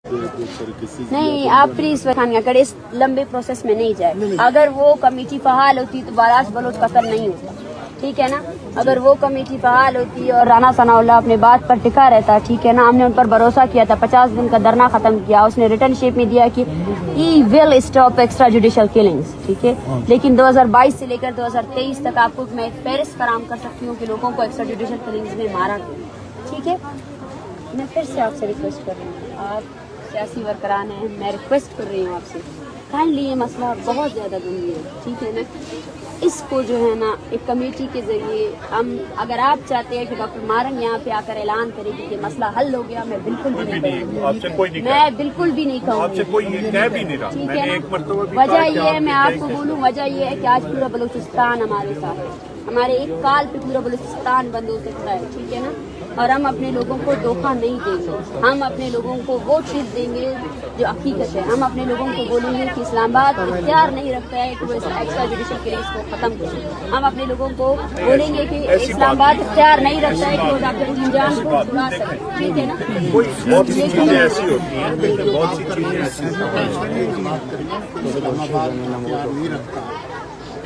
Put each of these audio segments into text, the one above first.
نہیں آپ پلیز خانیہ کرے اس لمبے پروسیس میں نہیں جائے. اگر وہ کمیٹی فعال ہوتی تو باراس بلوچ قتل نہیں ہوتا, ٹھیک ہے نا. اگر وہ کمیٹی فعال ہوتی اور رانا ثناء اللہ اپنے بات پر ٹکا رہتا, ٹھیک ہے نا. ہم نے ان پر بھروسہ کیا تھا, 50 دن کا دھرنا ختم کیا, اس نے ریٹرن شیپ میں دیا کہ he will stop extra judicial killings, ٹھیک ہے. لیکن 2022 سے لے کر 2023 تک آپ کو میں فہرست فراہم کر سکتی ہوں کہ لوگوں کو ایکسٹرا جوڈیشل کلنگز میں مارا گیا, ٹھیک ہے. میں پھر سے آپ سے ریکویسٹ کر رہی ہوں, آپ سیاسی ورکران ہیں, میں ریکویسٹ کر رہی ہوں آپ سے, کائنڈلی یہ مسئلہ بہت زیادہ گنگی ہے, ٹھیک ہے نا. اس کو جو ہے نا ایک کمیٹی کے ذریعے ہم, اگر آپ چاہتے ہیں کہ ڈاکٹر مارنگ یہاں پہ آ کر اعلان کرے کہ یہ مسئلہ حل ہو گیا, میں بالکل بھی نہیں کہوں, میں بالکل بھی نہیں کہوں گی, ٹھیک ہے نا. وجہ یہ ہے, میں آپ کو بولوں, وجہ یہ ہے کہ آج پورا بلوچستان ہمارے ساتھ ہے, ہمارے ایک کال پہ پورا بلوچستان بند ہو سکتا ہے, ٹھیک ہے نا. اور ہم اپنے لوگوں کو دھوکہ نہیں دیں گے, ہم اپنے لوگوں کو وہ چیز دیں گے جو حقیقت ہے. ہم اپنے لوگوں کو بولیں گے کہ اسلام آباد اختیار نہیں رکھتا ہے کہ وہ ایکسٹرا جوڈیشل کیس کو ختم کرے. ہم اپنے لوگوں کو بولیں گے کہ اسلام آباد اختیار نہیں رکھتا ہے کہ وہ ڈاکٹر جنجان کو چھڑا سکے, ٹھیک ہے نا. بہت سی چیزیں ایسی ہوتی ہیں, بہت سی چیزیں ایسی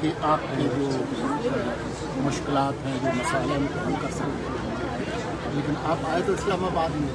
کہ آپ کی جو مشکلات ہیں, جو مسائل ہیں, ان کو حل کر سکتے ہیں. لیکن آپ آئے تو اسلام آباد میں.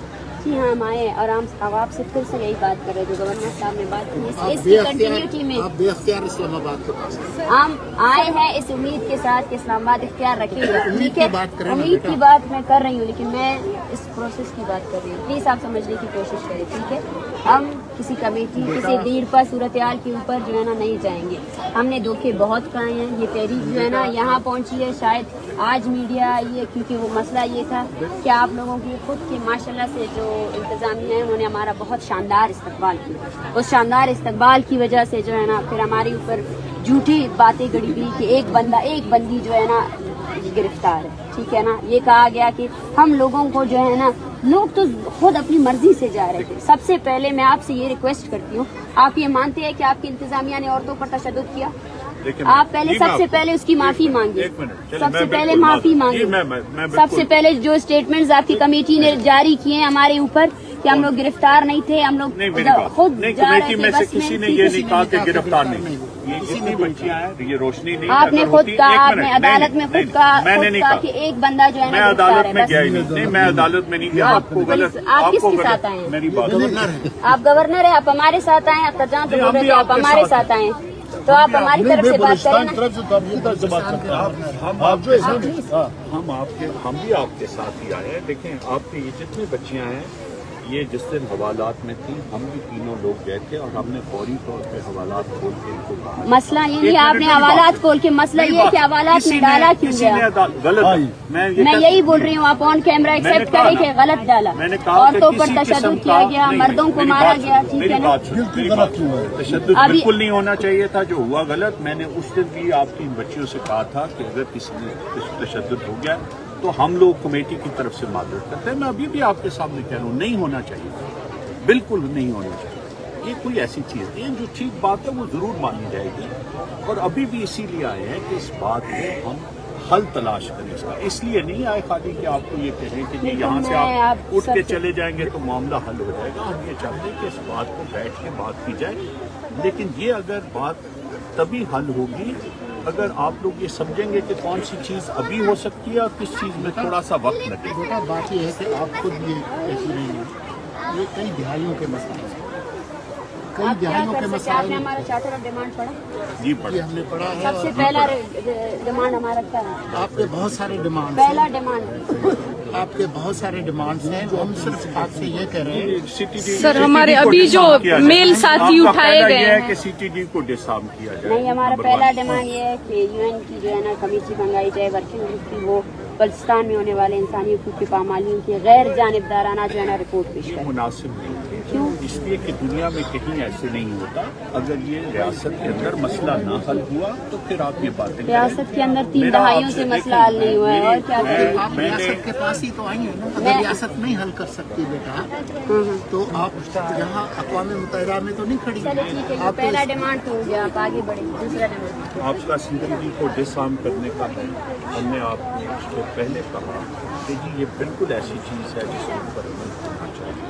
جی ہاں, ہم آئے اور ہم آپ سے پھر سے یہی بات کر رہے جو گورنر صاحب نے بات کی, اس کی کنٹینیوٹی میں آپ بے اختیار اسلام آباد کے پاس ہم آئے ہیں اس امید کے ساتھ کہ اسلام آباد اختیار رکھے گا, ٹھیک ہے. امید کی بیٹا. بات میں کر رہی ہوں, لیکن میں اس پروسیس کی بات کر رہی ہوں, پلیز آپ سمجھنے کی کوشش کریں, ٹھیک ہے. ہم کسی کمیٹی, کسی دیرپا صورتحال کے اوپر جو ہے نا نہیں جائیں گے. ہم نے دھوکے بہت کھائے ہیں, یہ تحریک جو ہے نا یہاں پہنچی ہے شاید آج میڈیا آئی ہے کیونکہ وہ مسئلہ یہ تھا کہ آپ لوگوں کی خود کے ماشاءاللہ سے جو انتظامیہ ہیں انہوں نے ہمارا بہت شاندار استقبال کیا. اس شاندار استقبال کی وجہ سے جو ہے نا پھر ہمارے اوپر جھوٹی باتیں گڑی گئی کہ ایک بندی جو ہے نا گرفتار ہے, ٹھیک ہے نا. یہ کہا گیا کہ ہم لوگوں کو جو ہے نا, لوگ تو خود اپنی مرضی سے جا رہے تھے. سب سے پہلے میں آپ سے یہ ریکویسٹ کرتی ہوں, آپ یہ مانتے ہیں کہ آپ کی انتظامیہ نے عورتوں پر تشدد کیا؟ آپ پہلے سب سے پہلے اس کی معافی مانگی, سب سے پہلے معافی مانگی. سب سے پہلے جو اسٹیٹمنٹس آپ کی کمیٹی نے جاری کیے ہیں ہمارے اوپر کہ ہم لوگ گرفتار نہیں تھے, ہم لوگ خود جا رہے تھے بس میں, کسی نے یہ نہیں کہا کہ گرفتار نہیں. یہ جتنی بچیاں ہیں یہ روشنی نہیں, آپ نے خود کہا, آپ نے عدالت میں خود کہا کہ ایک بندہ جو ہے نا میں عدالت میں گیا ہی نہیں, میں عدالت میں نہیں گیا. آپ کو غلط, آپ کس کے ساتھ آئے ہیں؟ میری بات, آپ گورنر ہیں, آپ ہمارے ساتھ آئے ہیں. جہاں تو بول رہے تھے آپ ہمارے ساتھ آئے ہیں, تو آپ ہماری طرف سے بات کریں نا. ہم بھی آپ کے ساتھ ہی آئے ہیں. دیکھیں آپ کے یہ جتنی بچیاں ہیں یہ جس دن حوالات میں تھی, ہم بھی تینوں لوگ گئے تھے اور ہم نے فوری طور پہ حوالات کھول کے ان کو کہا. مسئلہ یہ نہیں آپ نے حوالات کھول کے, مسئلہ یہ ہے کہ حوالات میں ڈالا کیوں گیا. غلط, میں یہی بول رہی ہوں, آپ آن کیمرہ ایکسپٹ کریں کہ غلط ڈالا, عورتوں پر تشدد کیا گیا, مردوں کو مارا گیا, ٹھیک ہے نا. تشدد بالکل نہیں ہونا چاہیے تھا, جو ہوا غلط. میں نے اس دن بھی آپ کی بچیوں سے کہا تھا کہ اگر کسی نے تشدد ہو گیا تو ہم لوگ کمیٹی کی طرف سے معذرت کرتے ہیں. میں ابھی بھی آپ کے سامنے کہہ رہا ہوں, نہیں ہونا چاہیے, بالکل نہیں ہونا چاہیے. یہ کوئی ایسی چیز نہیں ہے, جو ٹھیک بات ہے وہ ضرور مانی جائے گی. اور ابھی بھی اسی لیے آئے ہیں کہ اس بات میں ہم حل تلاش کریں. اس کا اس لیے نہیں آئے خالی کہ آپ کو یہ کہیں کہ یہاں سے آپ اٹھ کے چلے جائیں گے تو معاملہ حل ہو جائے گا. ہم یہ چاہتے ہیں کہ اس بات کو بیٹھ کے بات کی جائے, لیکن یہ اگر بات تبھی حل ہوگی اگر آپ لوگ یہ سمجھیں گے کہ کون سی چیز ابھی ہو سکتی ہے اور کس چیز میں تھوڑا سا وقت لگے. بیٹا بات یہ ہے کہ آپ خود یہ کہتی رہی ہیں, یہ کئی دہائیوں کے مسائل ہیں, کئی دہائیوں کے مسائل. آپ نے ہمارا چارٹر آف ڈیمانڈ پڑھا؟ جی یہ ہم نے پڑھا ہے. سب سے پہلا ڈیمانڈ ہمارا کیا ہے؟ آپ کے بہت سارے ڈیمانڈ, پہلا ڈیمانڈ آپ کے بہت سارے ڈیمانڈس ہیں. ہم صرف آپ سے یہ کہہ رہے ہیں سر ہمارے ابھی جو میل ساتھی اٹھائے گئے ہیں کہ سی ٹی ڈی کو ڈسارم کیا جائے. نہیں, ہمارا پہلا ڈیمانڈ یہ ہے کہ یو این کی جو ہے نا کمیٹی منگائی جائے ورکنگ گروپ کی, وہ بلوچستان میں ہونے والے انسانی حقوق کی پامالیوں کی غیر جانبدارانہ جو ہے نا رپورٹ پیش کرے. مناسب نہیں ہے, اس لیے کہ دنیا میں کہیں ایسے نہیں ہوتا. اگر یہ ریاست کے اندر مسئلہ نہ حل ہوا تو پھر آپ یہ باتیں ریاست کے اندر 3 دہائیوں سے مسئلہ حل نہیں ہوا ہے, اور کیا کریں. آپ ریاست کے پاس ہی تو آئی ہیں نا. اگر ریاست نہیں حل کر سکتی بیٹا تو آپ یہاں اقوام متحدہ میں تو نہیں کھڑی. چلے ٹھیک ہے, یہ پہلا ڈیمانڈ تو ہو گیا, آپ آگے بڑھیں. دوسرا ڈیمانڈ آپ کا سی ٹی ڈی کو ڈسارم کرنے کا ہے. ہم نے آپ کو اس سے پہلے کہا کہ جی یہ بالکل ایسی چیز ہے جس کے اوپر عمل کرنا چاہیے.